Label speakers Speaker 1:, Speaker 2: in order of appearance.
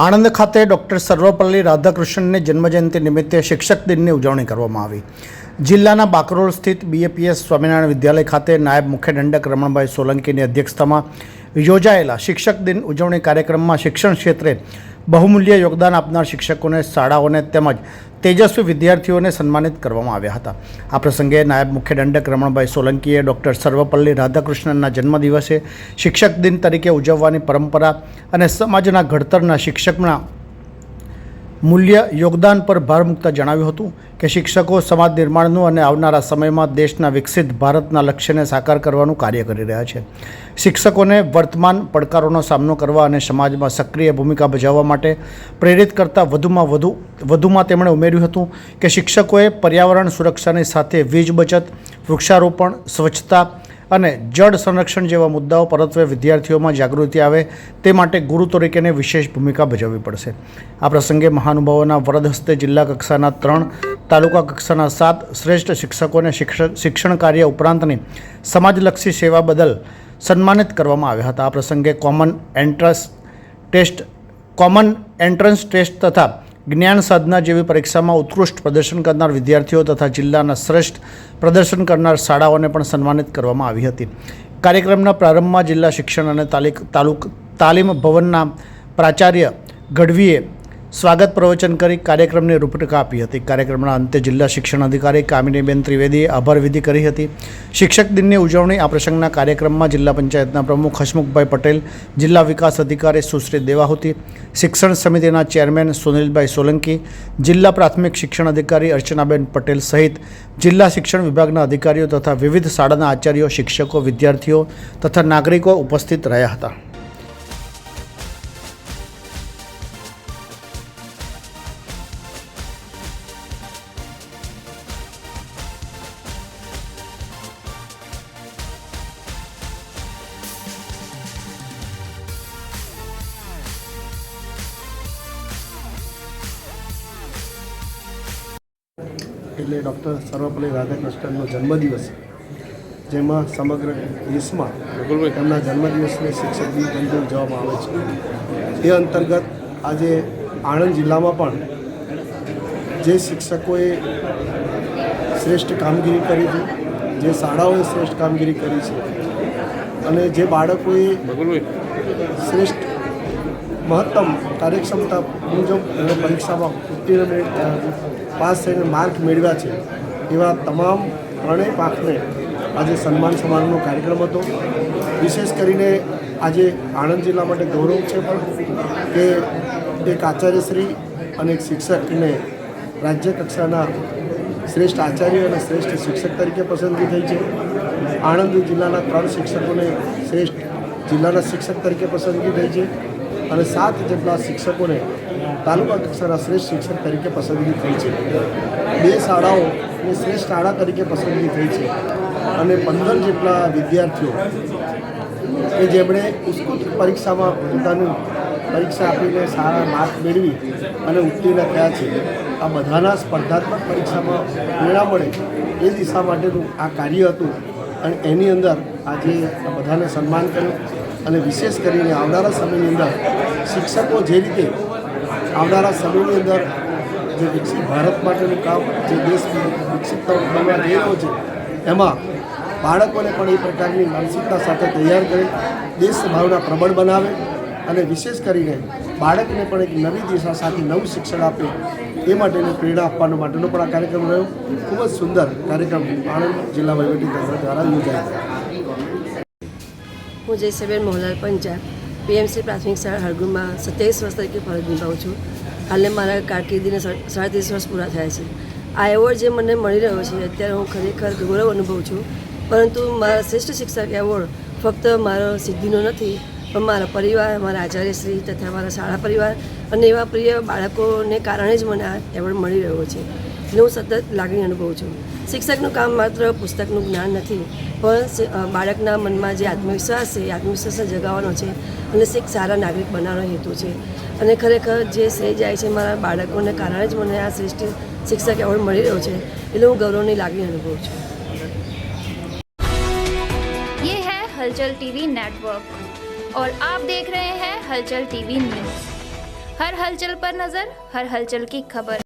Speaker 1: આણંદ ખાતે ડૉક્ટર સર્વપલ્લી રાધાકૃષ્ણનની જન્મજયંતિ નિમિત્તે શિક્ષક દિનની ઉજવણી કરવામાં આવી। જિલ્લાના બાકરોલ સ્થિત BAPS સ્વામિનારાયણ વિદ્યાલય ખાતે નાયબ મુખ્ય દંડક રમણભાઈ સોલંકીની અધ્યક્ષતામાં યોજાયેલા શિક્ષક દિન ઉજવણી કાર્યક્રમમાં શિક્ષણ ક્ષેત્રે બહુમૂલ્ય યોગદાન આપનાર શિક્ષકોને, શાળાઓને તેમજ તેજસ્વી વિદ્યાર્થીઓને સન્માનિત કરવામાં આવ્યા હતા। આ પ્રસંગે નાયબ મુખ્ય દંડક રમણભાઈ સોલંકીએ ડૉક્ટર સર્વપલ્લી રાધાકૃષ્ણનના જન્મદિવસે શિક્ષક દિન તરીકે ઉજવવાની પરંપરા અને સમાજના ઘડતરના શિક્ષકના મૂલ્ય યોગદાન પર ભાર મૂકતા જણાવ્યું હતું કે શિક્ષકો સમાજ નિર્માણનું અને આવનારા સમયમાં દેશના વિકસિત ભારતના લક્ષ્યને સાકાર કરવાનું કાર્ય કરી રહ્યા છે। શિક્ષકોને વર્તમાન પડકારોનો સામનો કરવા અને સમાજમાં સક્રિય ભૂમિકા ભજવવા માટે પ્રેરિત કરતા વધુમાં તેમણે ઉમેર્યું હતું કે શિક્ષકોએ પર્યાવરણ સુરક્ષાની સાથે વીજ બચત, વૃક્ષારોપણ, સ્વચ્છતા અને જળ સંરક્ષણ જેવા મુદ્દાઓ પરત્વે વિદ્યાર્થીઓમાં જાગૃતિ આવે તે માટે ગુરુ તરીકેની વિશેષ ભૂમિકા ભજવવી પડશે। આ પ્રસંગે મહાનુભાવોના વરદ હસ્તે જિલ્લા કક્ષાના 3, તાલુકા કક્ષાના 7 શ્રેષ્ઠ શિક્ષકોને શિક્ષણ કાર્ય ઉપરાંતની સમાજલક્ષી સેવા બદલ સન્માનિત કરવામાં આવ્યા હતા। આ પ્રસંગે કોમન એન્ટ્રન્સ ટેસ્ટ તથા જ્ઞાન સાધના જેવી પરીક્ષામાં ઉત્કૃષ્ટ પ્રદર્શન કરનાર વિદ્યાર્થીઓ તથા જિલ્લાના શ્રેષ્ઠ પ્રદર્શન કરનાર શાળાઓને પણ સન્માનિત કરવામાં આવી હતી। કાર્યક્રમના પ્રારંભમાં જિલ્લા શિક્ષણ અને તાલીમ ભવનના પ્રાચાર્ય ગઢવીએ સ્વાગત પ્રવચન કરી કાર્યક્રમની રૂપરેખા આપી હતી। કાર્યક્રમના અંતે જિલ્લા શિક્ષણ અધિકારી કામિનીબેન ત્રિવેદીએ આભાર વિધિ કરી હતી। શિક્ષક દિનની ઉજવણી આ પ્રસંગના કાર્યક્રમમાં જિલ્લા પંચાયતના પ્રમુખ હસમુખભાઈ પટેલ, જિલ્લા વિકાસ અધિકારી સુશ્રી દેવાહુતી, શિક્ષણ સમિતિના ચેરમેન સુનિલભાઈ સોલંકી, જિલ્લા પ્રાથમિક શિક્ષણ અધિકારી અર્ચનાબેન પટેલ સહિત જિલ્લા શિક્ષણ વિભાગના અધિકારીઓ તથા વિવિધ શાળાના આચાર્યો, શિક્ષકો, વિદ્યાર્થીઓ તથા નાગરિકો ઉપસ્થિત રહ્યા હતા।
Speaker 2: એટલે ડૉક્ટર સર્વપલ્લી રાધાકૃષ્ણનનો જન્મદિવસ, જેમાં સમગ્ર દેશમાં તેમના જન્મદિવસને શિક્ષક દિન તરીકે ઉજવવામાં આવે છે। એ અંતર્ગત આજે આણંદ જિલ્લામાં પણ જે શિક્ષકોએ શ્રેષ્ઠ કામગીરી કરી છે, જે શાળાઓએ શ્રેષ્ઠ કામગીરી કરી છે અને જે બાળકોએ શ્રેષ્ઠ મહત્તમ કાર્યક્ષમતા મુજબ પરીક્ષામાં પાસ થઈને માર્ક મેળવ્યા છે, એવા તમામ ત્રણેય પાંખને આજે સન્માન સમારોહનો કાર્યક્રમ હતો। વિશેષ કરીને આજે આણંદ જિલ્લા માટે ગૌરવ છે પણ કે એક આચાર્યશ્રી અને એક શિક્ષકને રાજ્ય કક્ષાના શ્રેષ્ઠ આચાર્ય અને શ્રેષ્ઠ શિક્ષક તરીકે પસંદગી થઈ છે। આણંદ જિલ્લાના 3 શિક્ષકોને શ્રેષ્ઠ જિલ્લાના શિક્ષક તરીકે પસંદગી થઈ છે અને 7 જેટલા શિક્ષકોને તાલુકા કક્ષાના શ્રેષ્ઠ શિક્ષક તરીકે પસંદગી થઈ છે। 2 શાળાઓને શ્રેષ્ઠ શાળા તરીકે પસંદગી થઈ છે અને 15 જેટલા વિદ્યાર્થીઓ કે જેમણે ઉત્કૃષ્ટ પરીક્ષામાં પોતાનું પરીક્ષા આપીને સારા માર્ક મેળવી અને ઉત્તીર્ણ થયા છે। આ બધાના સ્પર્ધાત્મક પરીક્ષામાં પ્રેરણા મળે એ દિશા માટેનું આ કાર્ય હતું અને એની અંદર આજે આ બધાને સન્માન કર્યું અને વિશેષ કરીને આવનારા સમયની અંદર શિક્ષકો જે રીતે આવનારા સમયની અંદર જે વિકસિત ભારત માટેનું કામ, જે દેશ વિકસિત બનવા જઈ રહ્યો છે, એમાં બાળકોને પણ એ પ્રકારની માનસિકતા સાથે તૈયાર કરે, દેશ ભાવના પ્રબળ બનાવે અને વિશેષ કરીને બાળકને પણ એક નવી દિશા સાથે નવું શિક્ષણ આપે એ માટેની પ્રેરણા આપવાનો માટેનો પણ આ કાર્યક્રમ રહ્યો। ખૂબ જ સુંદર કાર્યક્રમ આણંદ જિલ્લા વહીવટીતંત્ર દ્વારા યોજાયો।
Speaker 3: હું જયસેબેન મોહનલાલ પંચાલ PMC પ્રાથમિક શાળા હળગુમાં 27 વર્ષ તરીકે ફરજ નિભાવું છું। હાલે મારા કારકિર્દીને 37 વર્ષ પૂરા થયા છે। આ એવોર્ડ જે મને મળી રહ્યો છે, અત્યારે હું ખરેખર ગૌરવ અનુભવું છું, પરંતુ મારા શ્રેષ્ઠ શિક્ષક એવોર્ડ ફક્ત મારો સિદ્ધિનો નથી, પણ મારા પરિવાર, મારા આચાર્યશ્રી તથા મારા શાળા પરિવાર અને એવા પ્રિય બાળકોને કારણે જ મને આ એવોર્ડ મળી રહ્યો છે, એટલે હું સતત લાગણી અનુભવું છું। શિક્ષકનું કામ માત્ર પુસ્તકનું જ્ઞાન નથી, પણ બાળકના મનમાં જે આત્મવિશ્વાસ છે એ આત્મવિશ્વાસને જગાવવાનો છે અને એક સારા નાગરિક બનાવવાનો હેતુ છે અને ખરેખર જે શ્રેય જાય છે મારા બાળકોને કારણે જ મને આ શ્રેષ્ઠ શિક્ષક એવોર્ડ મળી રહ્યો છે, એટલે હું ગૌરવની લાગણી અનુભવું છું।
Speaker 4: ये है हलचल टीवी नेटवर्क और आप देख रहे हैं हलचल टीवी न्यूज़। हर हलचल पर नजर, हर हलचल की खबर।